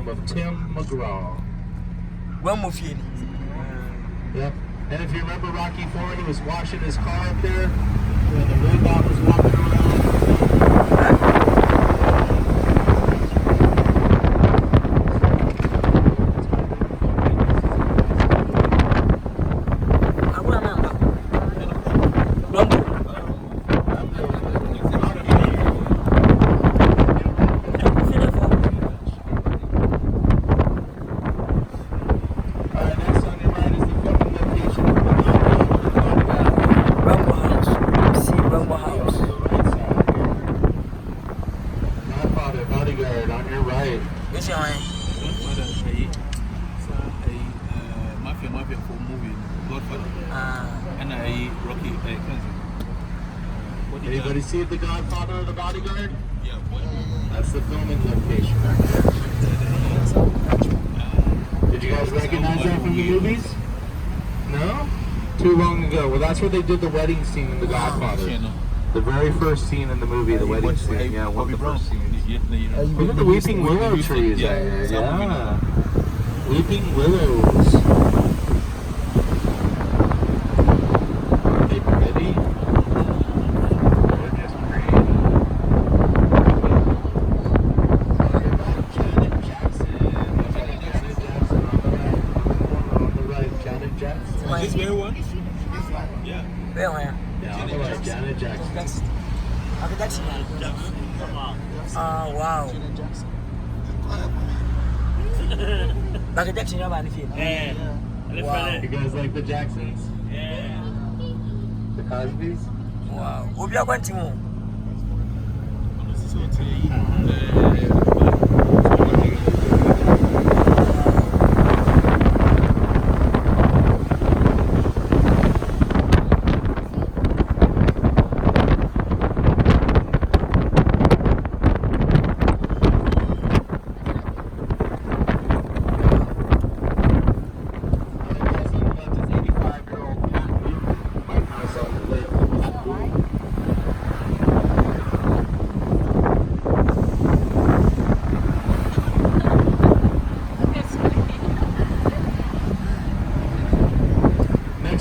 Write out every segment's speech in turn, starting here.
home of Tim McGraw. One more feeling. Yep. And if you remember Rocky IV, he was washing his car up there when the robot was walking around. Anybody see The Godfather or The Bodyguard? Yeah. That's the filming location back there. Did you guys recognize that from the movies? No? Too long ago. Well, that's where they did the wedding scene in The Godfather. The very first scene in the movie, the wedding scene. Yeah, one of the first scenes. Look at the weeping willow trees. Yeah. Weeping willows. Wow. Michael Jackson, you're about to feel. Yeah. Wow. You guys like the Jacksons? Yeah. The Cosbys? Wow. We'll be going to move.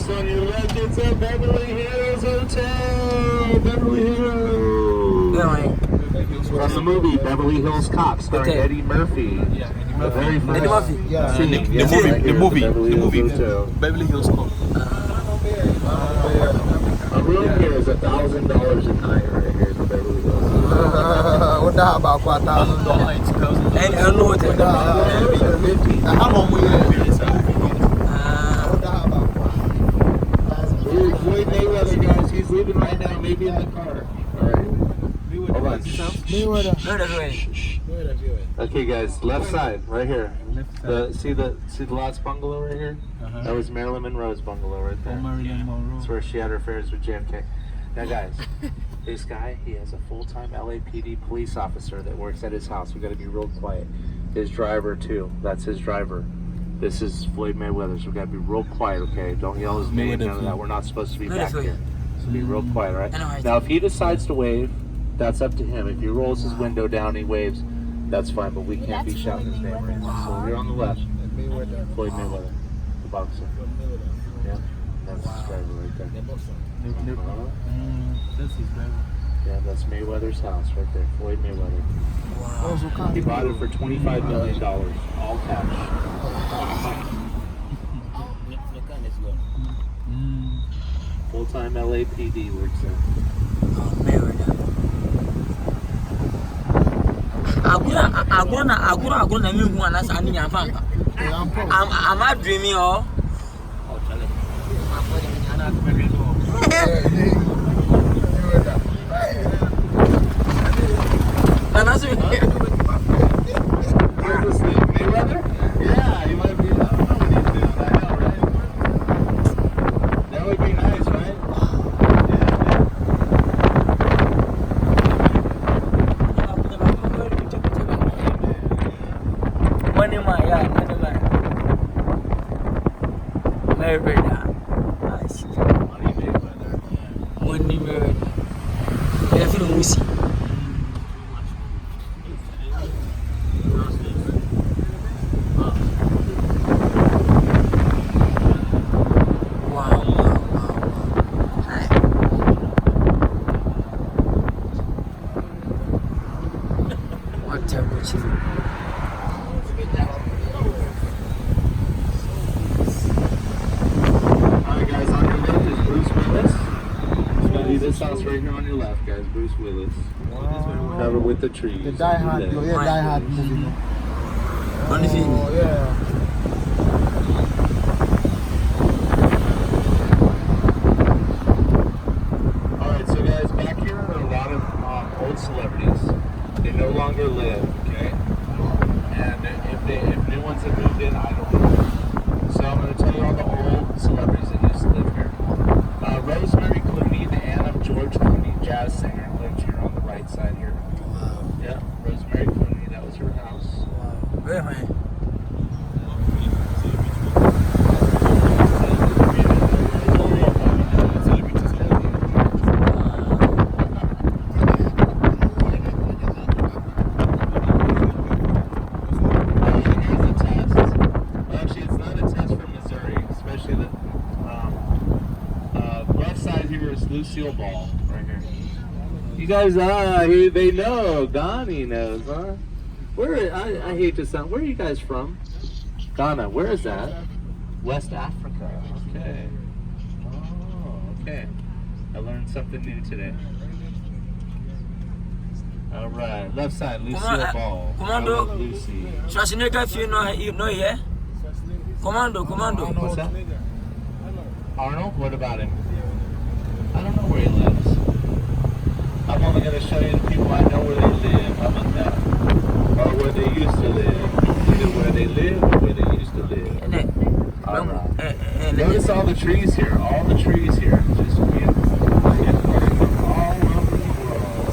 On your left, it's a Beverly Hills Hotel. Beverly Hills. That's the movie Beverly Hills Cop, starring Eddie Murphy. The very first scene. The movie. Beverly Hills Cop. A room here is $1,000 a night right here in Beverly Hills. What the hell about $1,000? And I know what how long we in? Floyd Mayweather, guys, he's leaving right now, maybe in the car. Alright. Hold on. Okay, guys, left side, right here. See the last bungalow right here? That was Marilyn Monroe's bungalow right there. That's where she had her affairs with JFK. Now, guys, this guy, he has a full-time LAPD police officer that works at his house. We got to be real quiet. His driver too. That's his driver. This is Floyd Mayweather, so we gotta be real quiet, okay? Don't yell his name, none of that. We're not supposed to be back here. So be real quiet, right? Now, if he decides to wave, that's up to him. If he rolls his window down, he waves, that's fine, but we can't be shouting his name or anything. So you're on the left. Floyd Mayweather, the boxer. Yeah, that's his driver right there. That's his driver. Yeah, that's Mayweather's house right there, Floyd Mayweather. Wow. He bought it for $25 million, all cash. Full-time LAPD works there. I'm not dreaming, oh. And that's it. Mayweather? Yeah, he might be. I don't know what he's doing. I know, right? That would be nice, right? One in my yard, one in my Mayweather. One in Mayweather. Yeah, I feel Weezy. left, guys. Bruce Willis. Wow. Covered with the trees. The Die Hard, yeah, Die Hard movie. Oh, yeah. Alright, so guys, back here are a lot of old celebrities. They no longer live, okay? And if new ones have moved in, I don't know. So I'm going to tell you all the old celebrities that used to live here. Rosemary Clooney, the aunt of George Clooney, jazz singer, lived here on the right side here. Wow. Yeah, Rosemary Clooney, that was her house. Wow. Very high. Lucille Ball, right here. You guys, they know. Donnie knows, huh? Where, I hate to sound, where are you guys from? Ghana, where is that? West Africa, okay. Oh, okay. I learned something new today. All right, left side, Lucille Ball. Commando. Lucy. Schwarzenegger, if you know here. Commando. What's that? Arnold, what about him? I don't know where he lives. I'm only going to show you the people I know where they live. How about that? Or where they used to live. Either where they live or where they used to live. All right. Notice all the trees here. All the trees here. Just beautiful. All over the world.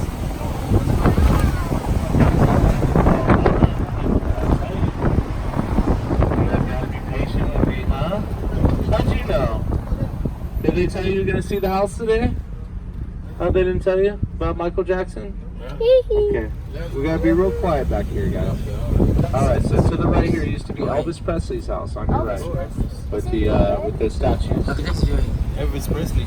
You have got to be patient with me, huh? How'd you know? Did they tell you you're going to see the house today? Oh, they didn't tell you about Michael Jackson? Okay. We got to be real quiet back here, guys. Alright, so to the right here used to be Elvis Presley's house on your right. With the statues. Elvis Presley.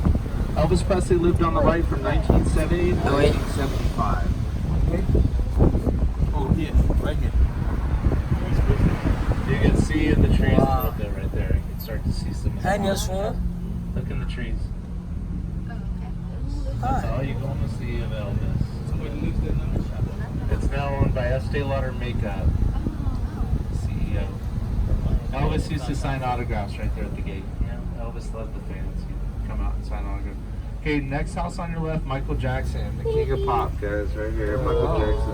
Elvis Presley lived on the right from 1970 to 1975. Okay? Oh, here. Right here. You can see in the trees a little bit right there. You can start to see some. Look in the trees. That's all you're going to see of Elvis. It's now owned by Estee Lauder Makeup, CEO. Elvis used to sign autographs right there at the gate. Yeah, Elvis loved the fans. He'd come out and sign autographs. Okay, next house on your left, Michael Jackson, the king of pop, guys, right here, Michael Jackson.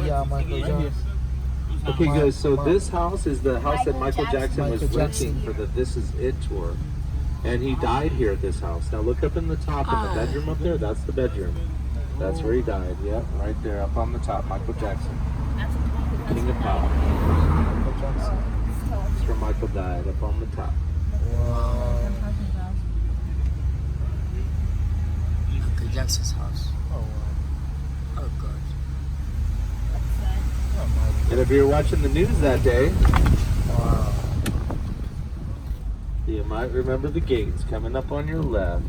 Yeah, Michael Jackson. Okay, guys, so this house is the house that Michael Jackson was renting for the This Is It tour. And he died here at this house. Now look up in the top in the bedroom up there. That's the bedroom. That's where he died. Yep, right there up on the top. Michael Jackson. King of pop. That's where Michael died, up on the top. Wow. Michael Jackson's house. Oh, wow. Oh, God. And if you were watching the news that day, Wow. you might remember the gates coming up on your left.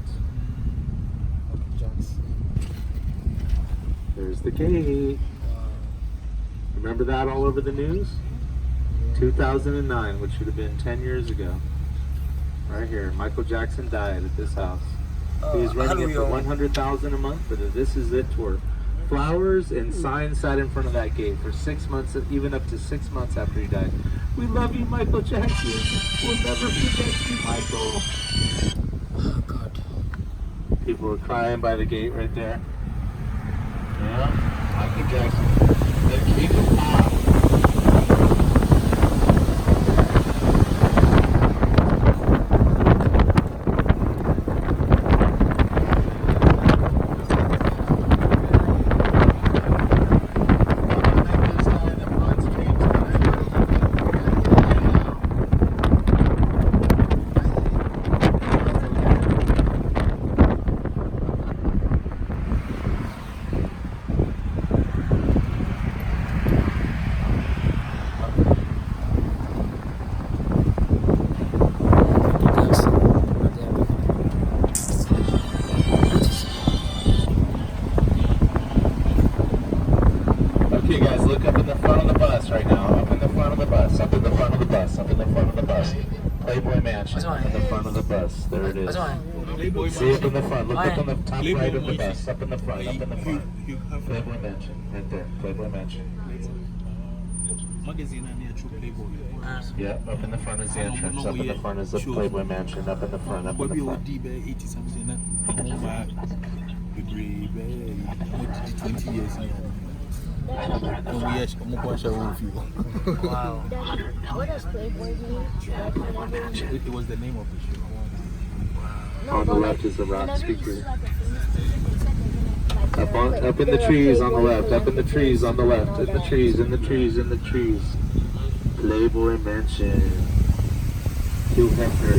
There's the gate. Remember that all over the news? 2009, which should have been 10 years ago. Right here, Michael Jackson died at this house. He was renting it for $100,000 a month for the This Is It tour. Flowers and signs sat in front of that gate for 6 months, even up to 6 months after he died. We love you, Michael Jackson. We'll never forget you, Michael. Oh, God. People were crying by the gate right there. Yeah, Michael Jackson, the king of pop. Okay guys, look up in the front of the bus right now. Up in the front of the bus. Up in the front of the bus. Up in the front of the bus. Playboy Mansion. Up in the front of the bus. There it is. See up in the front. Look up on the top right of the bus. Up in the front. Up in the front. Playboy Mansion. Right there. Playboy Mansion. Yeah, up in the front is the entrance. Up in the front is the Playboy Mansion. Up in the front. Up in the front. 20 years. Wow. What does Playboy mean? It was the name of the show. On the left is the rock speaker. Up in the trees on the left. Up in the trees on the left. In the trees. In the trees. In the trees. Playboy Mansion. Hugh Hefner.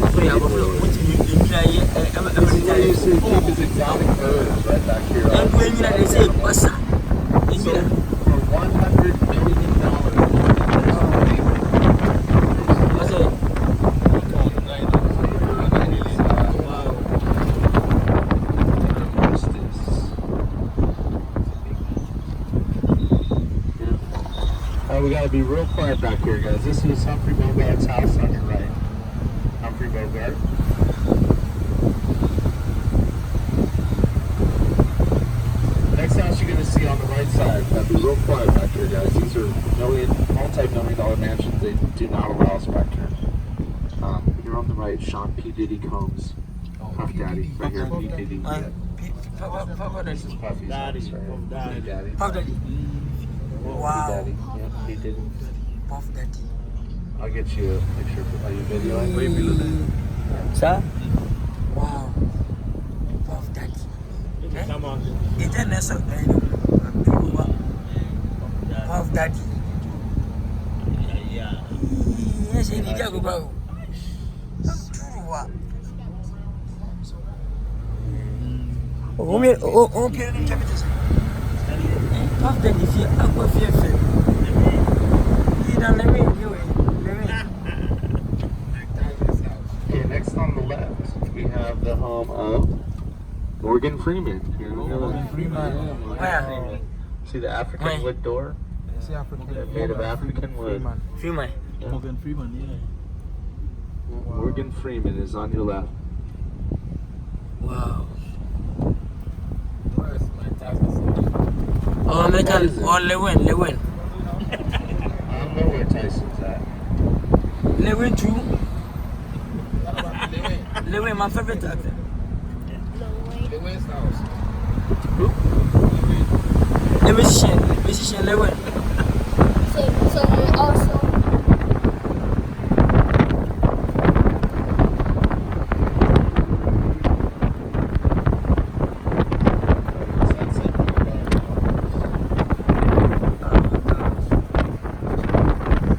You see keep his exotic birds right back here. So for $100 million. We gotta be real quiet back here, guys. This is Humphrey Bogart's house on your right. Humphrey Bogart. Next house you're gonna see on the right side. Gotta be real quiet back here, guys. These are multi-million-dollar mansions. They do not allow us back here. You're on the right, Sean P. Diddy Combs. Puff Daddy, right here, P. Diddy. This is Puffy's house, right? Daddy. Puff Daddy. Wow. Daddy. Yeah, he did. Puff Daddy. I'll get you a picture. Are you videoing? Way below that. Sir? Wow. Puff Daddy. Come on. International. Puff Daddy. Yeah. Yes, he did go, bro. Oh, me. Oh, Puff Daddy, if you are going to feel you don't let me do it. Okay, next on the left, we have the home of Morgan Freeman. Morgan Freeman. Where? See the African wood door? Made of African wood. Freeman. Yeah. Morgan Freeman, yeah. Morgan Freeman is on your left. Wow. Oh, American. Oh, Lewin. I don't know where Tyson's at. Lewin too. Lewin, my favorite actor. Lewin's house. The musician Lewin.